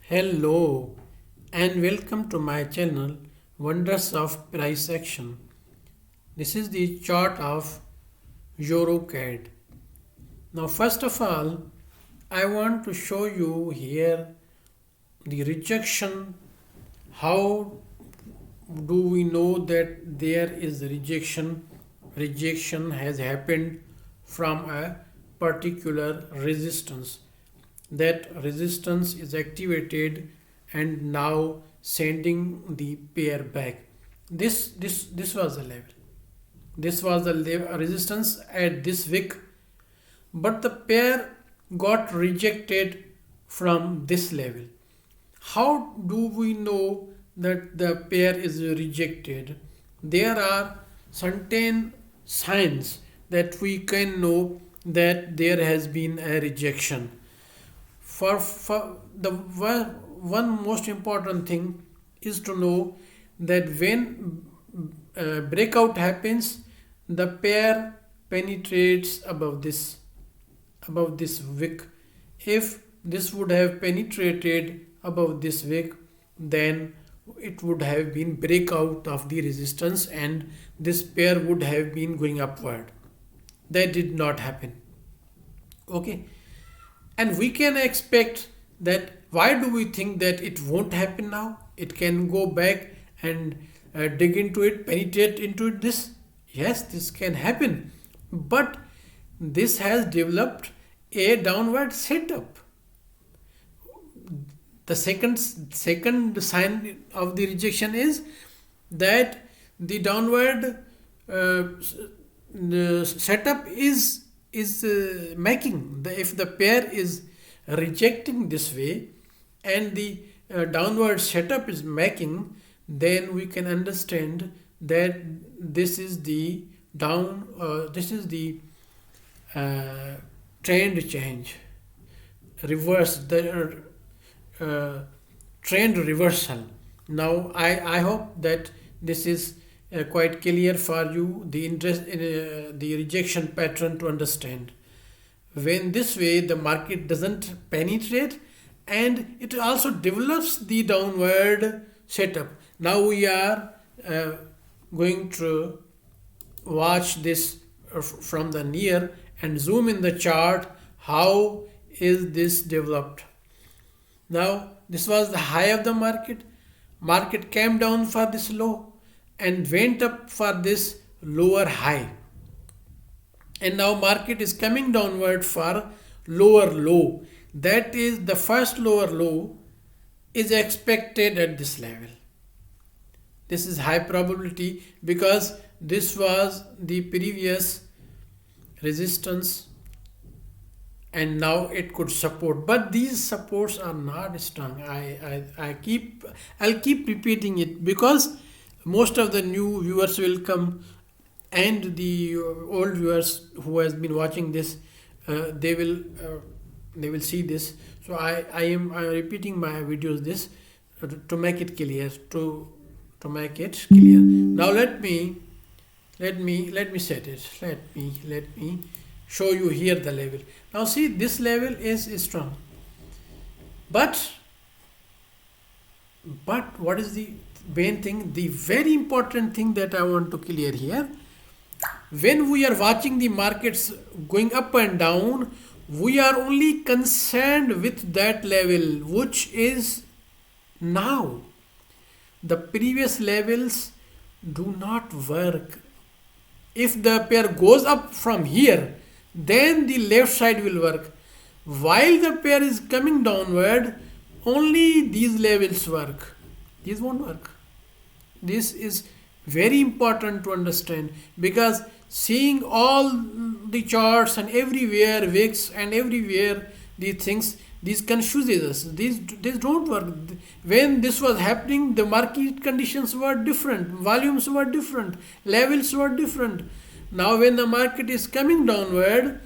Hello and welcome to my channel Wonders of Price Action. This is the chart of Eurocad. Now first of all, I want to show you here the rejection. How do we know that there is rejection? Rejection has happened from a particular resistance. That resistance is activated and now sending the pair back. This was the level. This was the resistance at this wick, but the pair got rejected from this level. How do we know that the pair is rejected? There are certain signs that we can know that there has been a rejection. For the one most important thing is to know that when breakout happens, the pair penetrates above this wick. If this would have penetrated above this wick, then it would have been breakout of the resistance and this pair would have been going upward. That did not happen. Okay, and we can expect that. Why do we think that it won't happen now? It can go back and dig into it, penetrate into it. Yes, this can happen, but this has developed a downward setup. The second sign of the rejection is that the downward the setup is making. If the pair is rejecting this way and the downward setup is making, then we can understand that this is the trend change, reverse the trend reversal. Now I hope that this is quite clear for you, the interest in the rejection pattern to understand. When this way the market doesn't penetrate and it also develops the downward setup. Now we are going to watch this from the near and zoom in the chart. How is this developed? Now this was the high of the market. Market came down for this low and went up for this lower high, and now market is coming downward for lower low. That is, the first lower low is expected at this level. This is high probability because this was the previous resistance and now it could support, but these supports are not strong. I'll keep repeating it because most of the new viewers will come and the old viewers who has been watching this, they will see this. So I'm repeating my videos this to make it clear, to make it clear. Now let me set it. Let me show you here the level. Now see, this level is strong, but what is the main thing, the very important thing that I want to clear here? When we are watching the markets going up and down, we are only concerned with that level, which is now. The previous levels do not work. If the pair goes up from here, then the left side will work. While the pair is coming downward, only these levels work. These won't work. This is very important to understand, because seeing all the charts and everywhere wicks and everywhere these things, these confuses us. These don't work. When this was happening, the market conditions were different, volumes were different, levels were different. Now when the market is coming downward,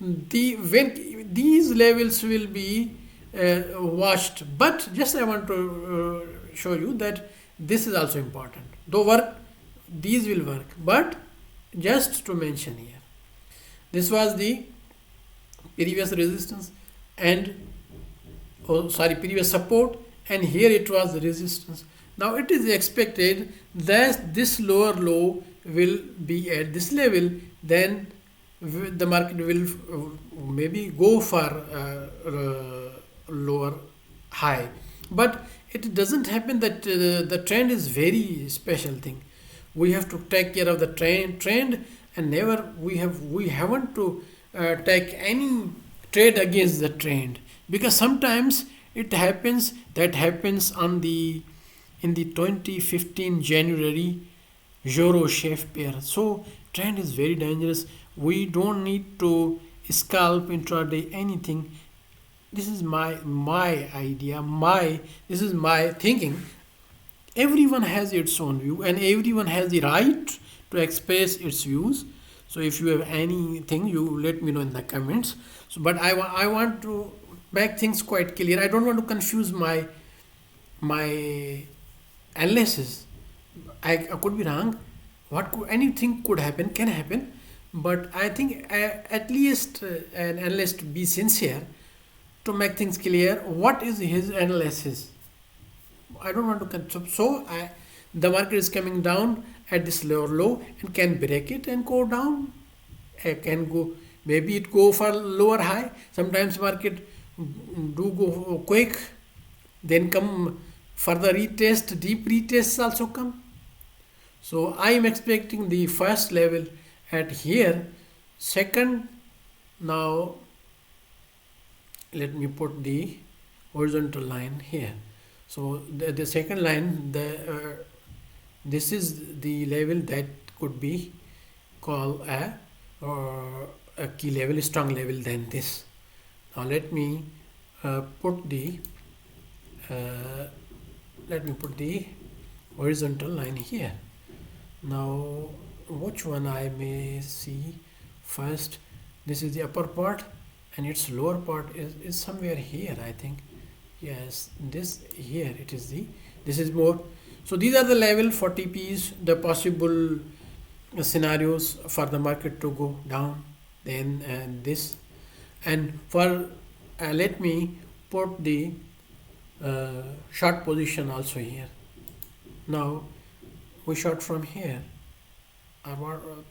when these levels will be watched. But just I want to show you that this is also important. Though work, these will work, but just to mention here, this was the previous resistance and previous support, and here it was the resistance. Now it is expected that this lower low will be at this level, then the market will maybe go for lower high. But it doesn't happen. That the trend is very special thing. We have to take care of the trend, and never we haven't to take any trade against the trend, because sometimes it happens. That happens on the in the 2015 January euro chef pair. So trend is very dangerous. We don't need to scalp intraday anything. This is my idea, my this is my thinking. Everyone has its own view, and everyone has the right to express its views. So if you have anything, you let me know in the comments. So but I want to make things quite clear. I don't want to confuse my analysis. I could be wrong. Anything could happen, can happen, but I think at least an analyst be sincere to make things clear. What is his analysis? I don't want to. The market is coming down at this lower low and can break it and go down. Can go, maybe it go for lower high. Sometimes market do go quick, then come further retest, deep retests also come. So I am expecting the first level at here. Second, now let me put the horizontal line here. So the second line, this is the level that could be called a key level, strong level than this. Now let me put the horizontal line here. Now which one I may see first? This is the upper part, and its lower part is somewhere here, I think. Yes, this here it is this is more. So these are the level for TPs, the possible scenarios for the market to go down, then this. And for let me put the short position also here. Now we short from here,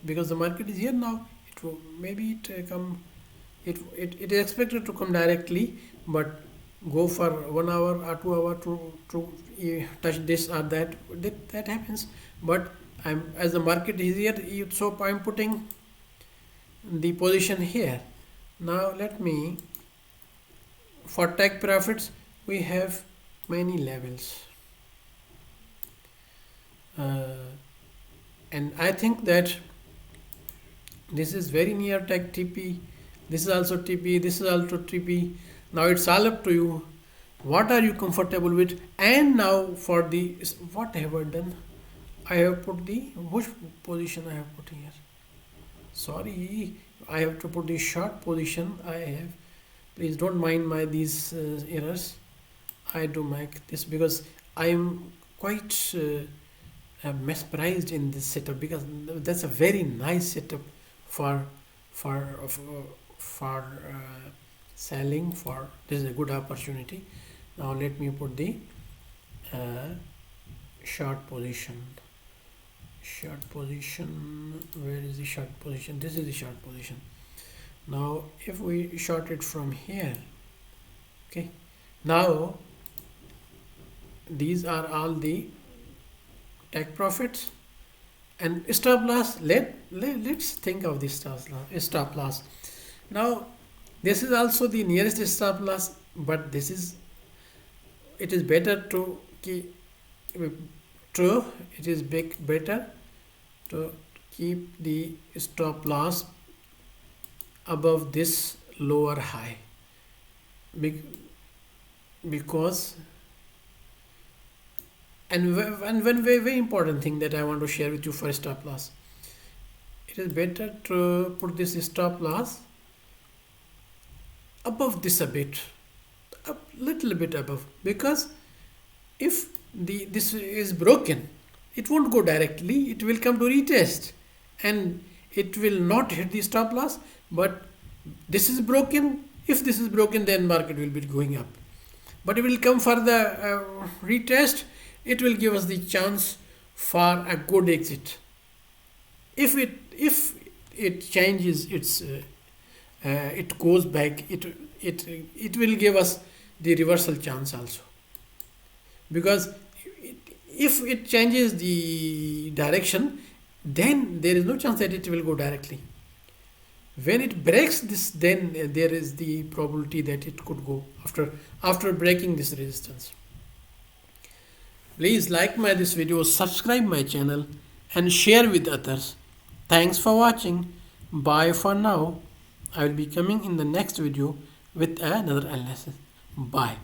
because the market is here now. It will, maybe it come. It is expected to come directly, but go for 1 hour or 2 hour to touch this or that. That happens. But as the market is here, so I'm putting the position here. Now let me, for take profits, we have many levels, and I think that this is very near take TP. This is also TP. This is also TP. Now it's all up to you. What are you comfortable with? And now for the, what have I done? I have put the, which position I have put here? Sorry, I have to put the short position. I have, please don't mind my these errors. I do make this because I am quite mesmerized in this setup, because that's a very nice setup for selling. For this is a good opportunity. Now let me put the short position. Where is the short position? This is the short position. Now if we short it from here, okay, now these are all the take profits and stop loss. Let's think of this stop loss. Now this is also the nearest stop loss, but this is, it is better to keep it is better to keep the stop loss above this lower high, because and one very important thing that I want to share with you for stop loss, it is better to put this stop loss above this a little bit above, because if this is broken, it won't go directly, it will come to retest and it will not hit the stop loss. But this is broken. If this is broken, then market will be going up. but it will come for the retest. It will give us the chance for a good exit. If it changes it goes back, it will give us the reversal chance also, because if it changes the direction, then there is no chance that it will go directly. When it breaks this, then there is the probability that it could go after breaking this resistance. Please like this video, subscribe my channel and share with others. Thanks for watching. Bye for now. I will be coming in the next video with another analysis. Bye.